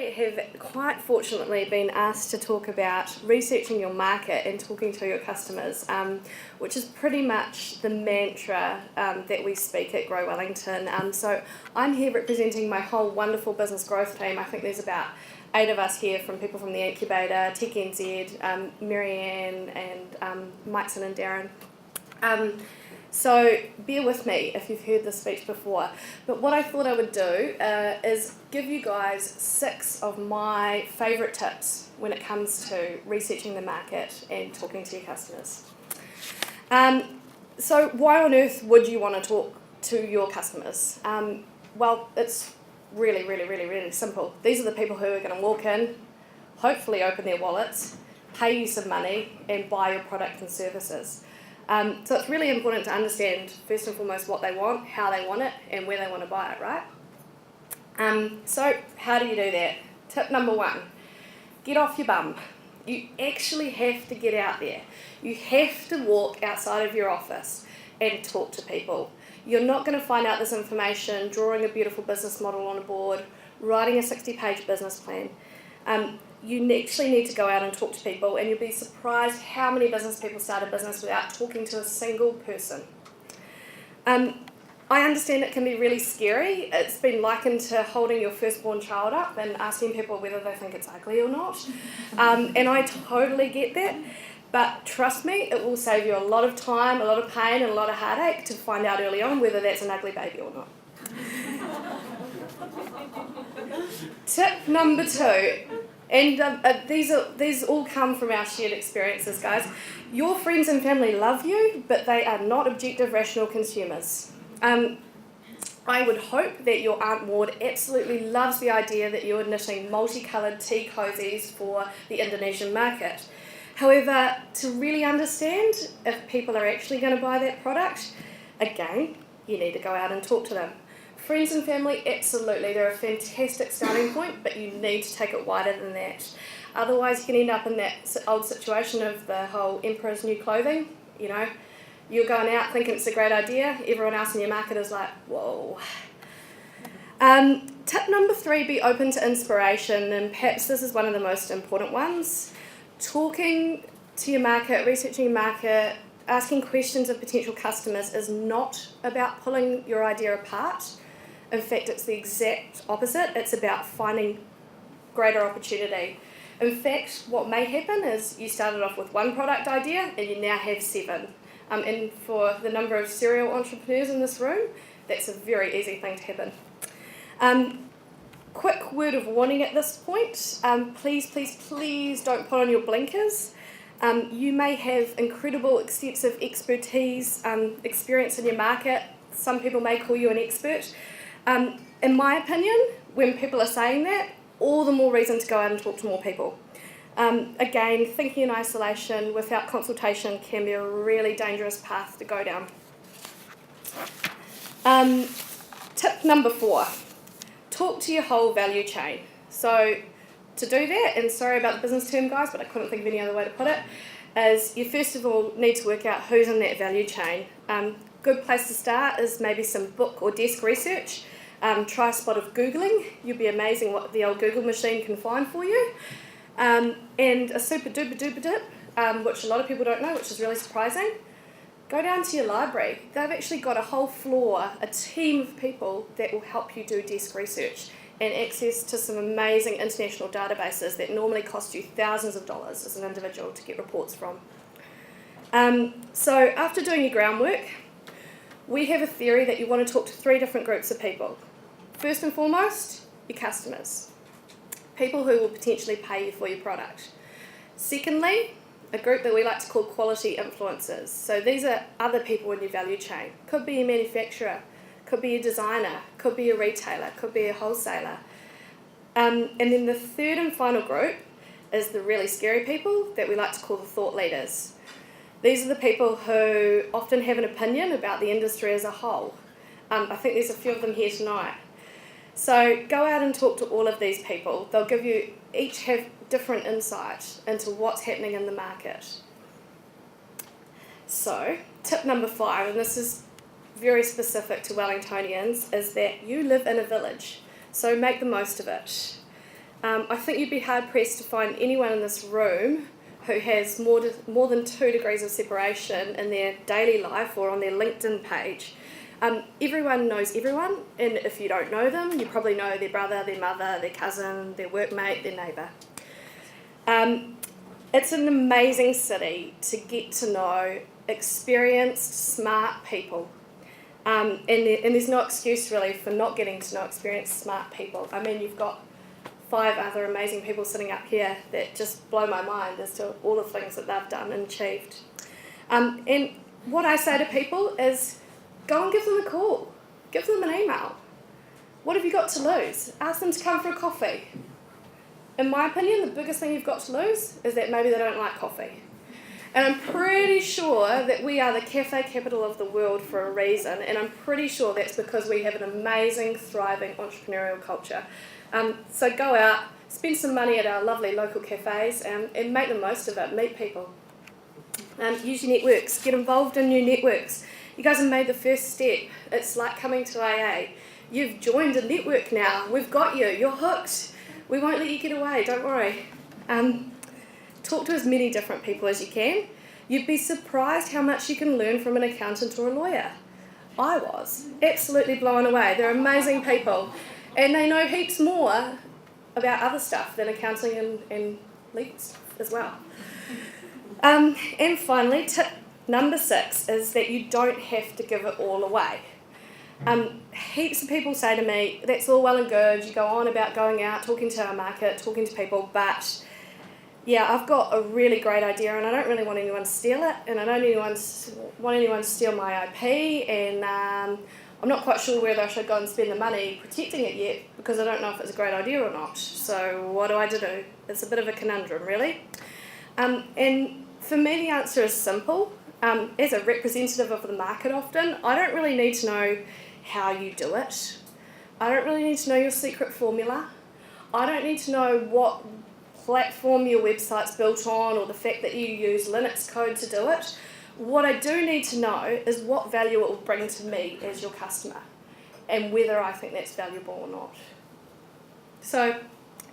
I have quite fortunately been asked to talk about researching your market and talking to your customers, which is pretty much the mantra that we speak at Grow Wellington. So I'm here representing my whole wonderful business growth team. I think there's about 8 of us here, from people from the incubator, Tech NZ, Marianne and Mikeson and Darren. So bear with me if you've heard this speech before, but what I thought I would do is give you guys 6 of my favourite tips when it comes to researching the market and talking to your customers. So why on earth would you want to talk to your customers? Well, it's really simple. These are the people who are going to walk in, hopefully open their wallets, pay you some money and buy your product and services. So it's really important to understand, first and foremost, what they want, how they want it, and where they want to buy it, right? So how do you do that? Tip number 1, get off your bum. You actually have to get out there. You have to walk outside of your office and talk to people. You're not going to find out this information drawing a beautiful business model on a board, writing a 60-page business plan. You actually need to go out and talk to people, and you'll be surprised how many business people start a business without talking to a single person. I understand it can be really scary. It's been likened to holding your firstborn child up and asking people whether they think it's ugly or not. And I totally get that, but trust me, it will save you a lot of time, a lot of pain, and a lot of heartache to find out early on whether that's an ugly baby or not. Tip number 2. And these all come from our shared experiences, guys. Your friends and family love you, but they are not objective, rational consumers. I would hope that your Aunt Maud absolutely loves the idea that you're knitting multicoloured tea cozies for the Indonesian market. However, to really understand if people are actually going to buy that product, again, you need to go out and talk to them. Friends and family, absolutely, they're a fantastic starting point, but you need to take it wider than that. Otherwise, you can end up in that old situation of the whole emperor's new clothing. You know, you're going out thinking it's a great idea, everyone else in your market is like, whoa. Tip number 3, be open to inspiration, and perhaps this is one of the most important ones. Talking to your market, researching your market, asking questions of potential customers is not about pulling your idea apart. In fact, it's the exact opposite. It's about finding greater opportunity. In fact, what may happen is you started off with 1 product idea and you now have 7. And for the number of serial entrepreneurs in this room, that's a very easy thing to happen. Quick word of warning at this point. Please don't put on your blinkers. You may have incredible, extensive expertise, experience in your market. Some people may call you an expert. In my opinion, when people are saying that, all the more reason to go out and talk to more people. Again, thinking in isolation without consultation can be a really dangerous path to go down. Tip number 4, talk to your whole value chain. So to do that, and sorry about the business term, guys, but I couldn't think of any other way to put it, is you first of all need to work out who's in that value chain. Good place to start is maybe some book or desk research. Try a spot of Googling. You'll be amazing what the old Google machine can find for you. And a super duper tip, which a lot of people don't know, which is really surprising. Go down to your library. They've actually got a whole floor, a team of people that will help you do desk research and access to some amazing international databases that normally cost you thousands of dollars as an individual to get reports from. So after doing your groundwork, we have a theory that you want to talk to 3 different groups of people. First and foremost, your customers. People who will potentially pay you for your product. Secondly, a group that we like to call quality influencers. So these are other people in your value chain. Could be a manufacturer, could be a designer, could be a retailer, could be a wholesaler. And then the third and final group is the really scary people that we like to call the thought leaders. These are the people who often have an opinion about the industry as a whole. I think there's a few of them here tonight. So go out and talk to all of these people. They'll give you, each have different insight into what's happening in the market. So tip number 5, and this is very specific to Wellingtonians, is that you live in a village, so make the most of it. I think you'd be hard-pressed to find anyone in this room who has more than 2 degrees of separation in their daily life or on their LinkedIn page. Everyone knows everyone, and if you don't know them, you probably know their brother, their mother, their cousin, their workmate, their neighbour. It's an amazing city to get to know experienced, smart people. And there's no excuse really for not getting to know experienced, smart people. I mean, you've got 5 other amazing people sitting up here that just blow my mind as to all the things that they've done and achieved. And what I say to people is, go and give them a call. Give them an email. What have you got to lose? Ask them to come for a coffee. In my opinion, the biggest thing you've got to lose is that maybe they don't like coffee. And I'm pretty sure that we are the cafe capital of the world for a reason, and I'm pretty sure that's because we have an amazing, thriving entrepreneurial culture. So go out, spend some money at our lovely local cafes, and make the most of it. Meet people. Use your networks. Get involved in new networks. You guys have made the first step. It's like coming to AA. You've joined a network now. We've got you. You're hooked. We won't let you get away. Don't worry. Talk to as many different people as you can. You'd be surprised how much you can learn from an accountant or a lawyer. I was absolutely blown away. They're amazing people, and they know heaps more about other stuff than accounting and legal stuff as well. And finally, tip number 6 is that you don't have to give it all away. Heaps of people say to me, that's all well and good, you go on about going out, talking to our market, talking to people, but yeah, I've got a really great idea and I don't really want anyone to steal it, and I don't want anyone to steal my IP, and I'm not quite sure whether I should go and spend the money protecting it yet, because I don't know if it's a great idea or not. So what do I do? It's a bit of a conundrum, really. And for me, the answer is simple. As a representative of the market often, I don't really need to know how you do it. I don't really need to know your secret formula. I don't need to know what platform your website's built on or the fact that you use Linux code to do it. What I do need to know is what value it will bring to me as your customer and whether I think that's valuable or not. So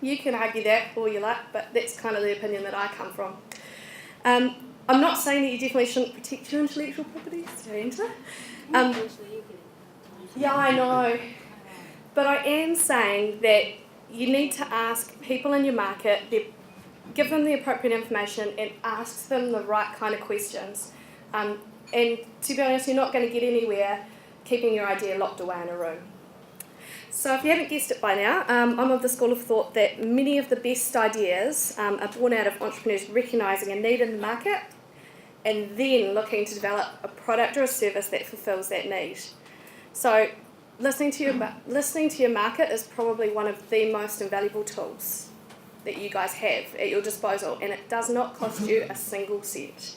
you can argue that all you like, but that's kind of the opinion that I come from. I'm not saying that you definitely shouldn't protect your intellectual property. Yeah, I know. But I am saying that you need to ask people in your market, give them the appropriate information and ask them the right kind of questions. And to be honest, you're not going to get anywhere keeping your idea locked away in a room. So if you haven't guessed it by now, I'm of the school of thought that many of the best ideas are born out of entrepreneurs recognising a need in the market and then looking to develop a product or a service that fulfills that need. So listening to your market is probably one of the most invaluable tools that you guys have at your disposal, and it does not cost you a single cent.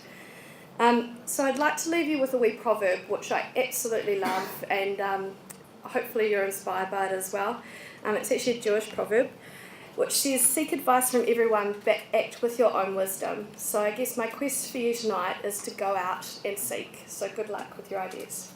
So I'd like to leave you with a wee proverb which I absolutely love, and hopefully you're inspired by it as well. It's actually a Jewish proverb which says, seek advice from everyone but act with your own wisdom. So I guess my quest for you tonight is to go out and seek. So good luck with your ideas.